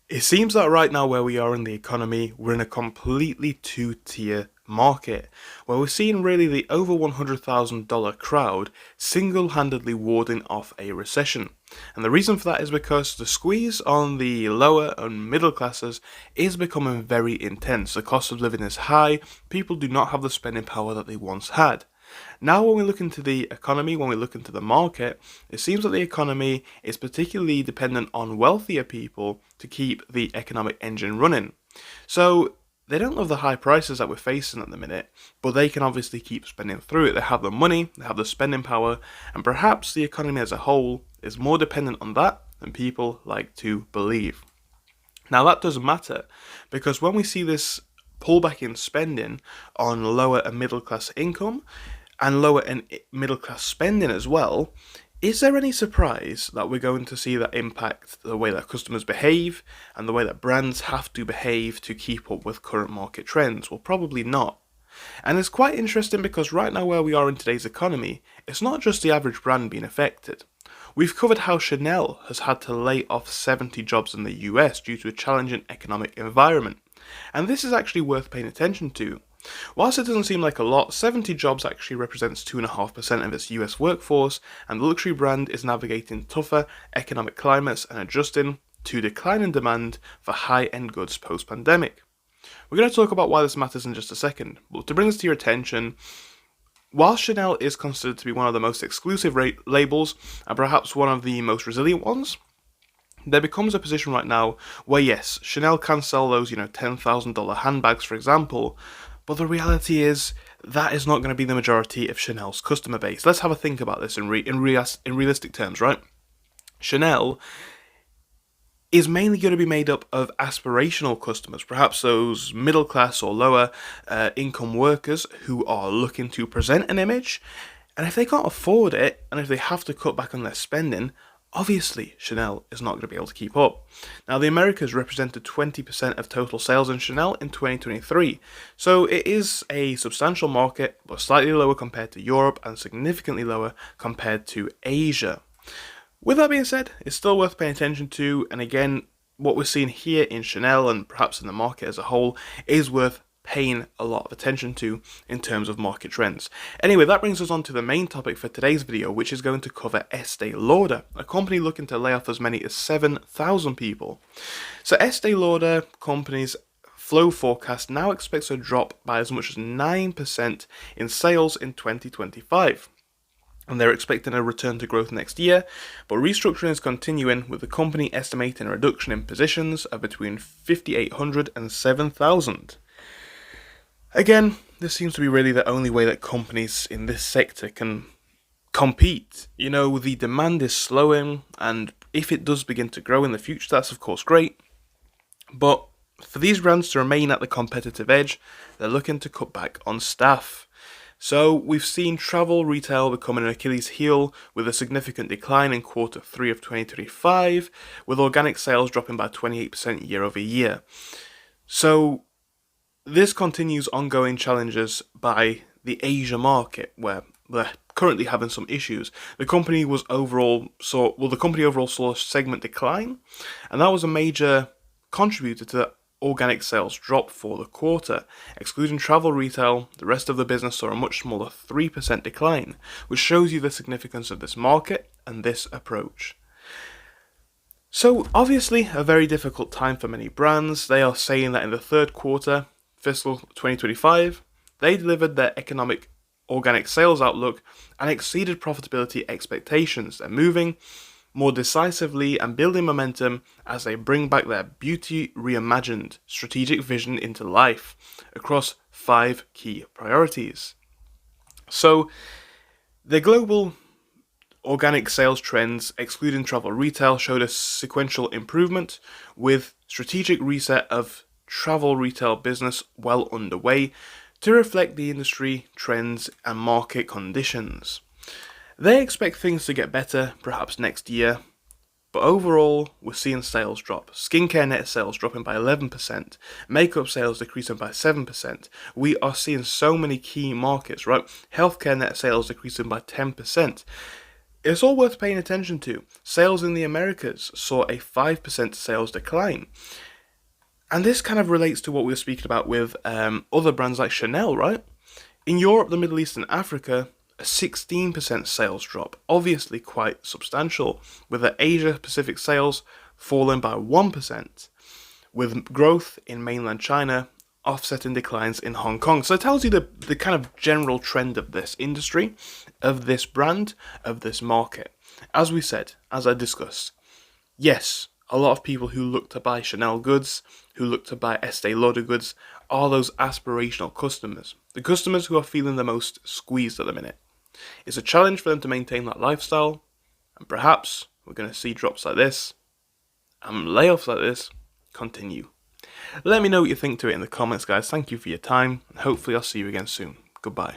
It seems that right now, where we are in the economy, we're in a completely two-tier market, where we're seeing really the over $100,000 crowd single-handedly warding off a recession. And the reason for that is because the squeeze on the lower and middle classes is becoming very intense. The cost of living is high, people do not have the spending power that they once had. Now, when we look into the economy, when we look into the market, it seems that the economy is particularly dependent on wealthier people to keep the economic engine running. So, they don't love the high prices that we're facing at the minute, but they can obviously keep spending through it. They have the money, they have the spending power, and perhaps the economy as a whole is more dependent on that than people like to believe. Now, that doesn't matter because when we see this pullback in spending on lower and middle class income, and lower and middle class spending as well, is there any surprise that we're going to see that impact the way that customers behave and the way that brands have to behave to keep up with current market trends? Well, probably not. And it's quite interesting because right now, where we are in today's economy, it's not just the average brand being affected. We've covered how Chanel has had to lay off 70 jobs in the US due to a challenging economic environment. And this is actually worth paying attention to. Whilst it doesn't seem like a lot, 70 jobs actually represents 2.5% of its US workforce, and the luxury brand is navigating tougher economic climates and adjusting to declining demand for high-end goods post-pandemic. We're going to talk about why this matters in just a second, but to bring this to your attention, while Chanel is considered to be one of the most exclusive labels and perhaps one of the most resilient ones, there becomes a position right now where yes, Chanel can sell those, $10,000 handbags, for example, but the reality is that is not going to be the majority of Chanel's customer base. Let's have a think about this in realistic terms, right? Chanel is mainly going to be made up of aspirational customers, perhaps those middle class or lower income workers who are looking to present an image. And if they can't afford it, and if they have to cut back on their spending, obviously Chanel is not going to be able to keep up. Now, the Americas represented 20% of total sales in Chanel in 2023, so it is a substantial market, but slightly lower compared to Europe and significantly lower compared to Asia. With that being said, it's still worth paying attention to, and again, what we're seeing here in Chanel and perhaps in the market as a whole is worth paying a lot of attention to in terms of market trends. Anyway, that brings us on to the main topic for today's video, which is going to cover Estee Lauder, a company looking to lay off as many as 7,000 people. So Estee Lauder company's flow forecast now expects a drop by as much as 9% in sales in 2025. And they're expecting a return to growth next year, but restructuring is continuing, with the company estimating a reduction in positions of between 5,800 and 7,000. Again, this seems to be really the only way that companies in this sector can compete. The demand is slowing, and if it does begin to grow in the future, that's of course great. But for these brands to remain at the competitive edge, they're looking to cut back on staff. So we've seen travel retail becoming an Achilles heel with a significant decline in quarter 3 of 2025, with organic sales dropping by 28% year over year. So this continues ongoing challenges by the Asia market, where they're currently having some issues. The company overall saw a segment decline, and that was a major contributor to the organic sales drop for the quarter. Excluding travel retail, the rest of the business saw a much smaller 3% decline, which shows you the significance of this market and this approach. So obviously a very difficult time for many brands. They are saying that in the third quarter, fiscal 2025, they delivered their economic organic sales outlook and exceeded profitability expectations. They're moving more decisively and building momentum as they bring back their Beauty Reimagined strategic vision into life across 5 key priorities. So, the global organic sales trends, excluding travel retail, showed a sequential improvement, with strategic reset of travel retail business well underway to reflect the industry trends and market conditions. They expect things to get better, perhaps next year, but overall, we're seeing sales drop. Skincare net sales dropping by 11%, makeup sales decreasing by 7%. We are seeing so many key markets, right? Healthcare net sales decreasing by 10%. It's all worth paying attention to. Sales in the Americas saw a 5% sales decline. And this kind of relates to what we were speaking about with other brands like Chanel, right? In Europe, the Middle East, and Africa, a 16% sales drop, obviously quite substantial, with the Asia Pacific sales falling by 1%, with growth in mainland China offsetting declines in Hong Kong. So it tells you the kind of general trend of this industry, of this brand, of this market. As we said, as I discussed, yes, a lot of people who look to buy Chanel goods, who look to buy Estee Lauder goods, are those aspirational customers. The customers who are feeling the most squeezed at the minute. It's a challenge for them to maintain that lifestyle, and perhaps we're going to see drops like this and layoffs like this continue. Let me know what you think to it in the comments, guys. Thank you for your time, and hopefully I'll see you again soon. Goodbye.